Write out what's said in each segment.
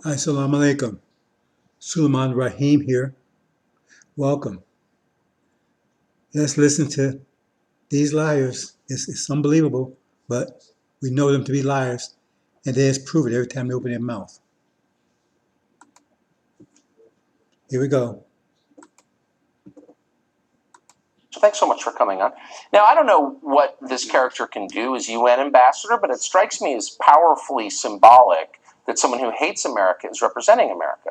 Assalamu alaikum. Suleiman Rahim here. Welcome. Let's listen to these liars. It's unbelievable, but we know them to be liars, and they just prove it every time they open their mouth. Here we go. So thanks so much for coming on. Now, I don't know what this character can do as UN ambassador, but it strikes me as powerfully symbolic that someone who hates America is representing America.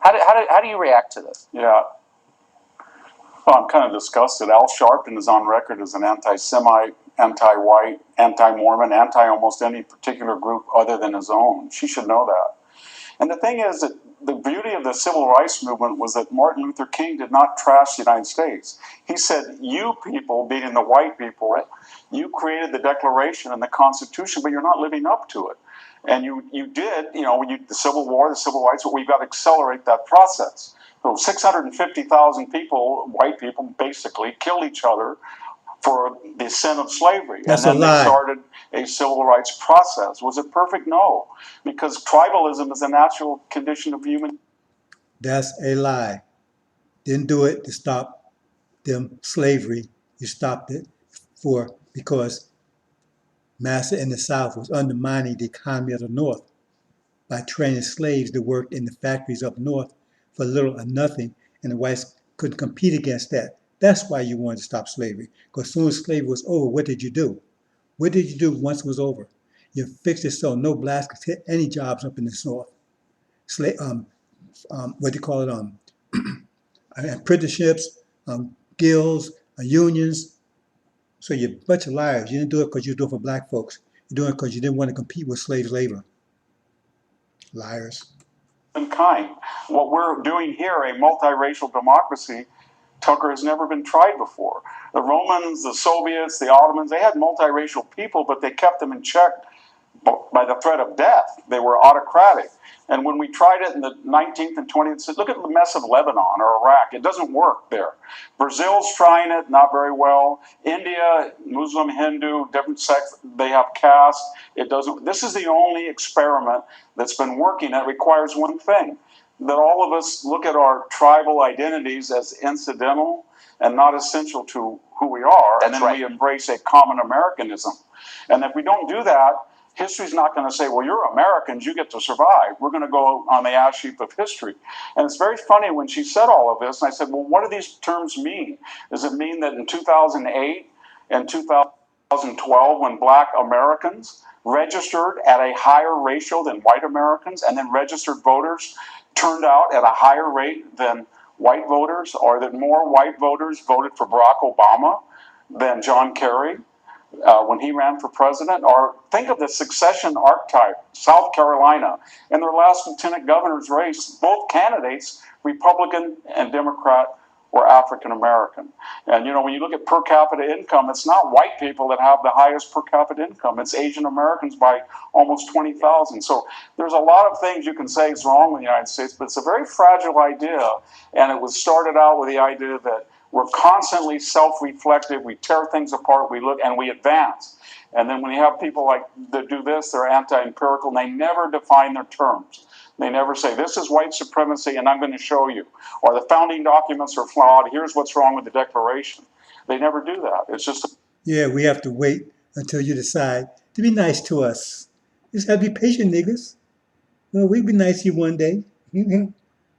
How do you react to this? Yeah. Well, I'm kind of disgusted. Al Sharpton is on record as an anti-Semite, anti-white, anti-Mormon, anti-almost any particular group other than his own. She should know that. And the thing is that the beauty of the civil rights movement was that Martin Luther King did not trash the United States. He said, you people, being the white people, you created the Declaration and the Constitution, but you're not living up to it. And you did, the Civil War, the Civil Rights, but we've got to accelerate that process. So 650,000 people, white people, basically killed each other for the sin of slavery. That's and then a lie. they started a civil rights process. Was it perfect? No. Because tribalism is a natural condition of human. That's a lie. Didn't do it to stop them slavery. You stopped it because Massa in the South was undermining the economy of the North by training slaves to work in the factories up north for little or nothing, and the whites couldn't compete against that. That's why you wanted to stop slavery. Because as soon as slavery was over, what did you do? What did you do once it was over? You fixed it so no blacks could get any jobs up in the North. What do you call it? Apprenticeships, guilds, unions. So you're a bunch of liars. You didn't do it because you were doing it for black folks. You're doing it because you didn't want to compete with slave labor. Liars. Kind. What we're doing here, a multiracial democracy, Tucker, has never been tried before. The Romans, the Soviets, the Ottomans, they had multiracial people, but they kept them in check by the threat of death. They were autocratic. And when we tried it in the 19th and 20th, look at the mess of Lebanon or Iraq. It doesn't work there. Brazil's trying it, not very well. India, Muslim, Hindu, different sects, they have caste. It doesn't. This is the only experiment that's been working that requires one thing, that all of us look at our tribal identities as incidental and not essential to who we are. That's and then right. we embrace a common Americanism. And if we don't do that, history's not going to say, well, you're Americans, you get to survive. We're going to go on the ash heap of history. And it's very funny when she said all of this, and I said, well, what do these terms mean? Does it mean that in 2008 and 2012, when black Americans registered at a higher ratio than white Americans, and then registered voters turned out at a higher rate than white voters, or that more white voters voted for Barack Obama than John Kerry when he ran for president? Or think of the succession archetype. South Carolina, in their last lieutenant governor's race, both candidates, Republican and Democrat, were African American. And when you look at per capita income, it's not white people that have the highest per capita income. It's Asian Americans by almost 20,000. So there's a lot of things you can say is wrong with the United States, but it's a very fragile idea. And it was started out with the idea that we're constantly self-reflective. We tear things apart, we look, and we advance. And then when you have people like that do this, they're anti-empirical, and they never define their terms. They never say, this is white supremacy, and I'm going to show you. Or the founding documents are flawed. Here's what's wrong with the Declaration. They never do that. It's just... Yeah, we have to wait until you decide to be nice to us. Just have to be patient, niggas. Well, we'll be nice to you one day.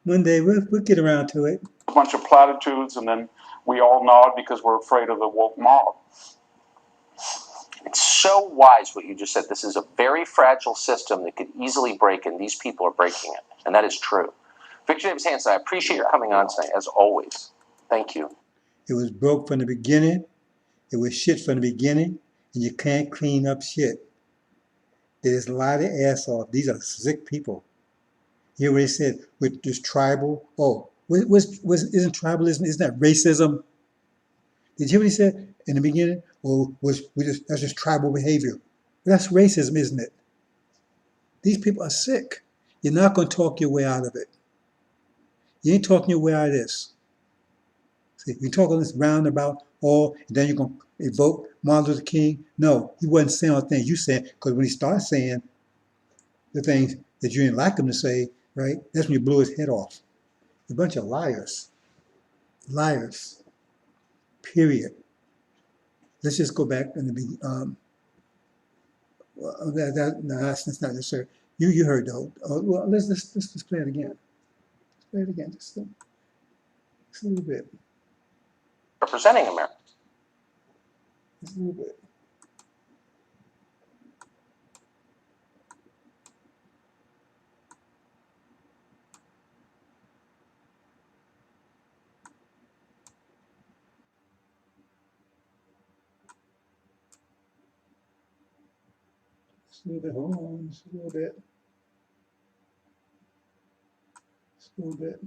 One day we'll get around to it. a bunch of platitudes, and then we all nod because we're afraid of the woke mob. It's so wise what you just said. This is a very fragile system that could easily break, and these people are breaking it. And that is true. Victor Davis Hanson, I appreciate your coming on tonight, as always. Thank you. It was broke from the beginning. It was shit from the beginning, and you can't clean up shit. They just lie their ass off. These are sick people. You hear what he said with this tribal? Oh, isn't tribalism? Isn't that racism? Did you hear what he said in the beginning? Well, that's just tribal behavior. That's racism, isn't it? These people are sick. You're not going to talk your way out of it. You ain't talking your way out of this. See, you talk on this roundabout, and then you're going to evoke Martin Luther King. No, he wasn't saying all the things you said, because when he started saying the things, that you didn't like him to say, right? That's when you blew his head off. A bunch of liars. Liars. Period. Let's just go back and be well, no, that's not necessary. You heard though. Well, let's play it again. Let's play it again, just a little bit. Representing America. Just a little bit. Just a little bit. Hold on, just a little bit. Just a little bit.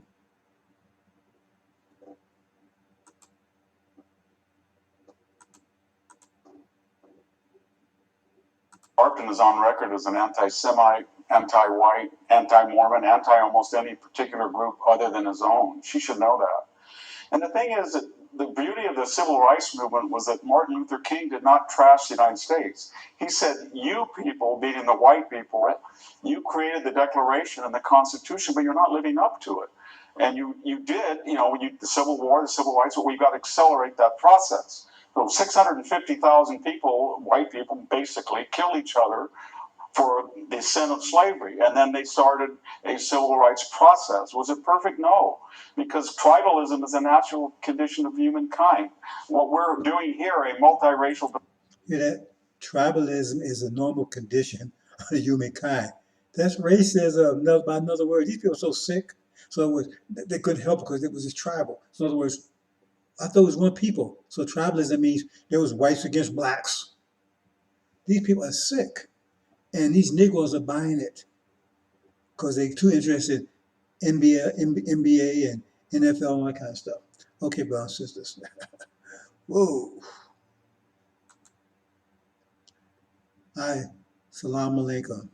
Martin is on record as an anti-Semite, anti-white, anti-Mormon, anti-almost any particular group other than his own. She should know that. And the thing is that the beauty of the civil rights movement was that Martin Luther King did not trash the United States. He said, you people, being the white people, you created the Declaration and the Constitution, but you're not living up to it. And you did, the Civil War, the Civil Rights, but we've got to accelerate that process. So 650,000 people, white people, basically kill each other for the sin of slavery. And then they started a civil rights process. Was it perfect? No, because tribalism is a natural condition of humankind. What we're doing here, a multiracial... Hear that? Tribalism is a normal condition of humankind. That's racism, by another word. These people are so sick. So they couldn't help because it was just tribal. So in other words, I thought it was one people. So tribalism means there was whites against blacks. These people are sick. And these Negroes are buying it because they're too interested in NBA and NFL and all that kind of stuff. Okay, brothers and sisters. Whoa. Hi. Salam alaikum.